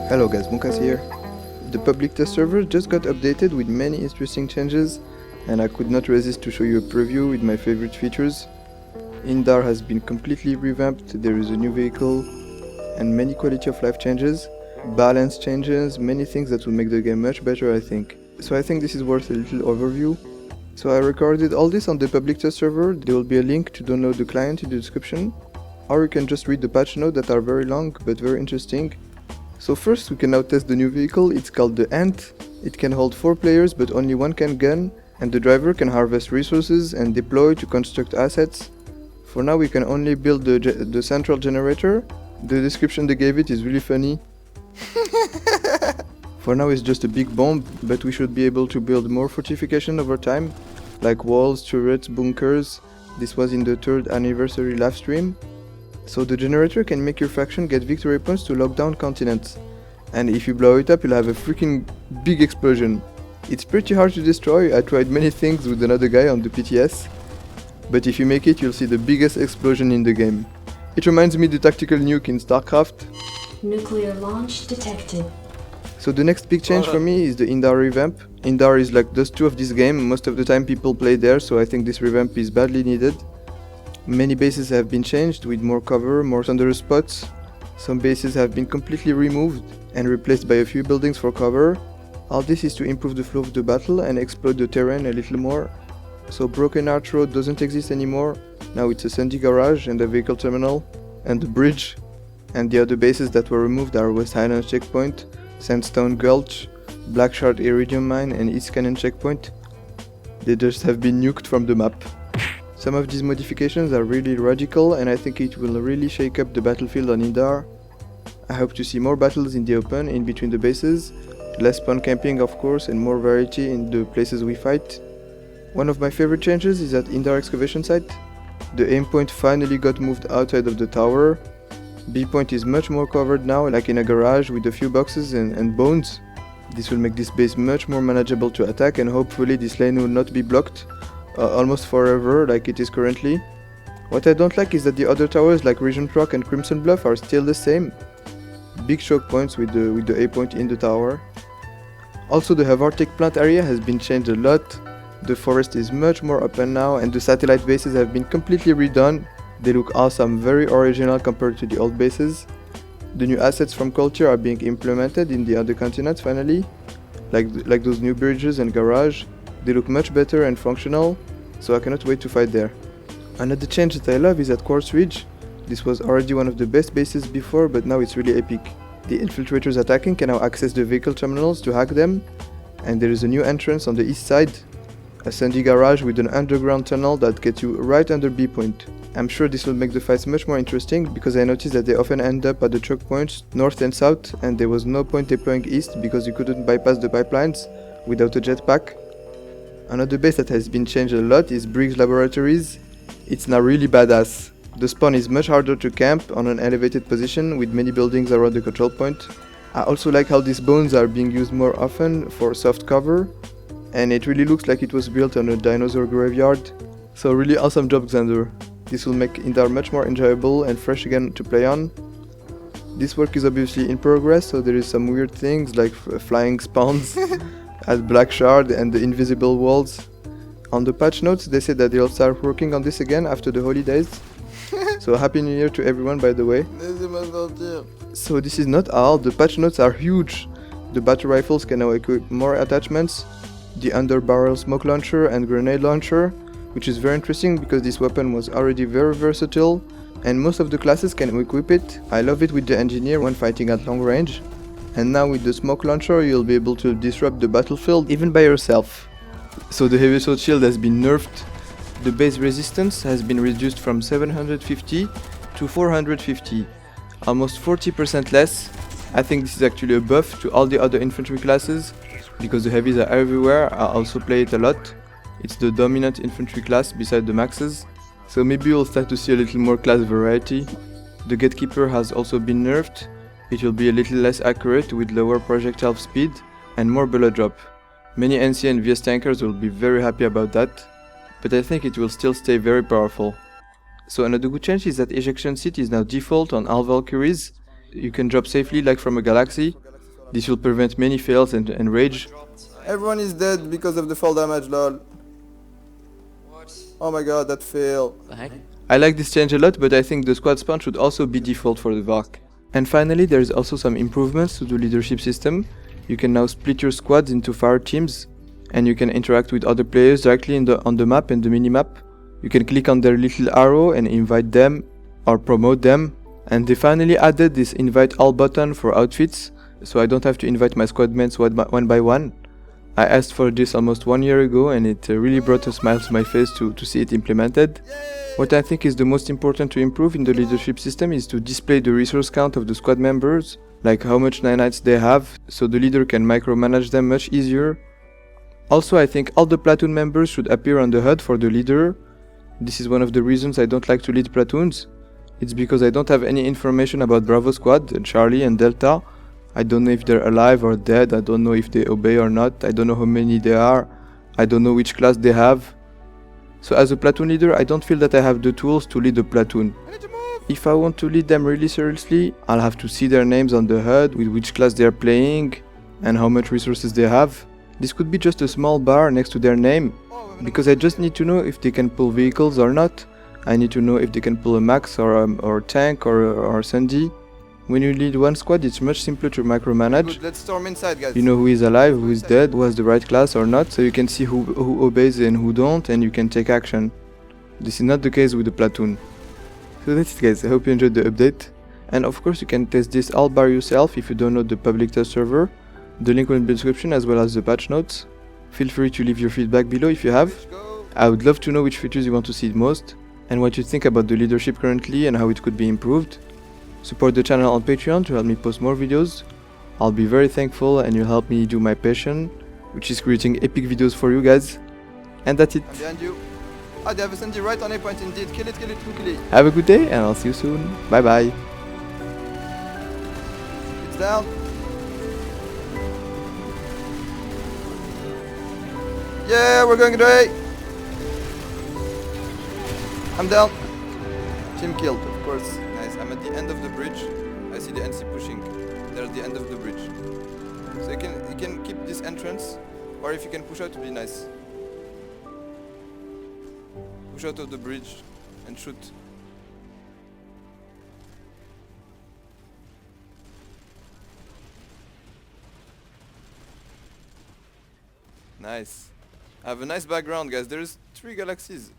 Hello guys, Moukass here. The public test server just got updated with many interesting changes, and I could not resist to show you a preview with my favorite features. Indar has been completely revamped, there is a new vehicle, and many quality of life changes, balance changes, many things that will make the game much better I think. So I think this is worth a little overview. So I recorded all this on the public test server, there will be a link to download the client in the description, or you can just read the patch notes that are very long but very interesting. So first we can now test the new vehicle, it's called the Ant. It can hold 4 players but only one can gun, and the driver can harvest resources and deploy to construct assets. For now we can only build the central generator. The description they gave it is really funny. For now it's just a big bomb, but we should be able to build more fortification over time, like walls, turrets, bunkers. This was in the 3rd anniversary live stream. So the generator can make your faction get victory points to lock down continents. And if you blow it up, you'll have a freaking big explosion. It's pretty hard to destroy, I tried many things with another guy on the PTS. But if you make it, you'll see the biggest explosion in the game. It reminds me of the tactical nuke in StarCraft. Nuclear launch detected. So the next big change for me is the Indar revamp. Indar is like Dust 2 of this game, most of the time people play there, so I think this revamp is badly needed. Many bases have been changed with more cover, more thunderous spots. Some bases have been completely removed and replaced by a few buildings for cover. All this is to improve the flow of the battle and explode the terrain a little more. So Broken Arch Road doesn't exist anymore, now it's a sandy garage and a vehicle terminal, and a bridge. And the other bases that were removed are West Highlands Checkpoint, Sandstone Gulch, Black Shard Iridium Mine and East Canyon Checkpoint. They just have been nuked from the map. Some of these modifications are really radical and I think it will really shake up the battlefield on Indar. I hope to see more battles in the open in between the bases, less spawn camping of course and more variety in the places we fight. One of my favorite changes is at Indar excavation site. The aim point finally got moved outside of the tower. B point is much more covered now, like in a garage with a few boxes and bones. This will make this base much more manageable to attack and hopefully this lane will not be blocked almost forever like it is currently. What I don't like is that the other towers like Regent Rock and Crimson Bluff are still the same. Big choke points with the A point in the tower. Also the Havartic plant area has been changed a lot. The forest is much more open now and the satellite bases have been completely redone. They look awesome, very original compared to the old bases. The new assets from culture are being implemented in the other continents finally, like those new bridges and garage. They look much better and functional, so I cannot wait to fight there. Another change that I love is at Quartz Ridge. This was already one of the best bases before, but now it's really epic. The infiltrators attacking can now access the vehicle terminals to hack them, and there is a new entrance on the east side. A sandy garage with an underground tunnel that gets you right under B point. I'm sure this will make the fights much more interesting because I noticed that they often end up at the choke points north and south and there was no point deploying east because you couldn't bypass the pipelines without a jetpack. Another base that has been changed a lot is Briggs Laboratories. It's now really badass. The spawn is much harder to camp on an elevated position with many buildings around the control point. I also like how these bones are being used more often for soft cover. And it really looks like it was built on a dinosaur graveyard. So really awesome job Xander. This will make Indar much more enjoyable and fresh again to play on. This work is obviously in progress, so there is some weird things like flying spawns at Black Shard and the invisible walls. On the patch notes they said that they'll start working on this again after the holidays. So happy new year to everyone by the way. So this is not all, the patch notes are huge. The battle rifles can now equip more attachments. The underbarrel smoke launcher and grenade launcher, which is very interesting because this weapon was already very versatile and most of the classes can equip it. I love it with the engineer when fighting at long range. And now with the smoke launcher you'll be able to disrupt the battlefield even by yourself. So the heavy sword shield has been nerfed. The base resistance has been reduced from 750 to 450, almost 40% less. I think this is actually a buff to all the other infantry classes because the heavies are everywhere. I also play it a lot. It's the dominant infantry class beside the maxes. So maybe you'll start to see a little more class variety. The Gatekeeper has also been nerfed. It will be a little less accurate with lower projectile speed and more bullet drop. Many NC and VS tankers will be very happy about that, but I think it will still stay very powerful. So another good change is that ejection seat is now default on all Valkyries. You can drop safely like from a galaxy. This will prevent many fails and rage. Everyone is dead because of the fall damage, lol. Oh my god, that fail. The heck? I like this change a lot, but I think the squad spawn should also be default for the Valk. And finally, there is also some improvements to the leadership system. You can now split your squads into Fireteams, and you can interact with other players directly on the map and the minimap. You can click on their little arrow and invite them or promote them. And they finally added this invite all button for outfits, so I don't have to invite my squad mates one by one. I asked for this almost 1 year ago, and it really brought a smile to my face to see it implemented. What I think is the most important to improve in the leadership system is to display the resource count of the squad members, like how much nanites they have, so the leader can micromanage them much easier. Also, I think all the platoon members should appear on the HUD for the leader. This is one of the reasons I don't like to lead platoons. It's because I don't have any information about Bravo Squad, Charlie and Delta. I don't know if they're alive or dead, I don't know if they obey or not, I don't know how many there are, I don't know which class they have. So as a platoon leader, I don't feel that I have the tools to lead a platoon. If I want to lead them really seriously, I'll have to see their names on the HUD, with which class they're playing, and how much resources they have. This could be just a small bar next to their name, because I just need to know if they can pull vehicles or not. I need to know if they can pull a Max or tank or Sandy. When you lead one squad, it's much simpler to micromanage. Good, let's storm inside, guys. You know who is alive, who is dead, who has the right class or not, so you can see who obeys and who don't, and you can take action. This is not the case with the platoon. So that's it, guys. I hope you enjoyed the update. And of course you can test this all by yourself if you don't know the public test server. The link will be in the description as well as the patch notes. Feel free to leave your feedback below if you have. I would love to know which features you want to see the most, and what you think about the leadership currently and how it could be improved. Support the channel on Patreon to help me post more videos. I'll be very thankful, and you'll help me do my passion, which is creating epic videos for you guys. And that's it. I'm behind you. Ah, they have a Sandy right on A point indeed. Kill it quickly. Have a good day, and I'll see you soon. Bye bye. It's down. Yeah, we're going away. I'm down. Team killed, of course. Nice. I'm at the end of the bridge. I see the NC pushing. They're at the end of the bridge. So you can keep this entrance, or if you can push out, it would be nice. Push out of the bridge and shoot. Nice. I have a nice background, guys. There's 3 galaxies.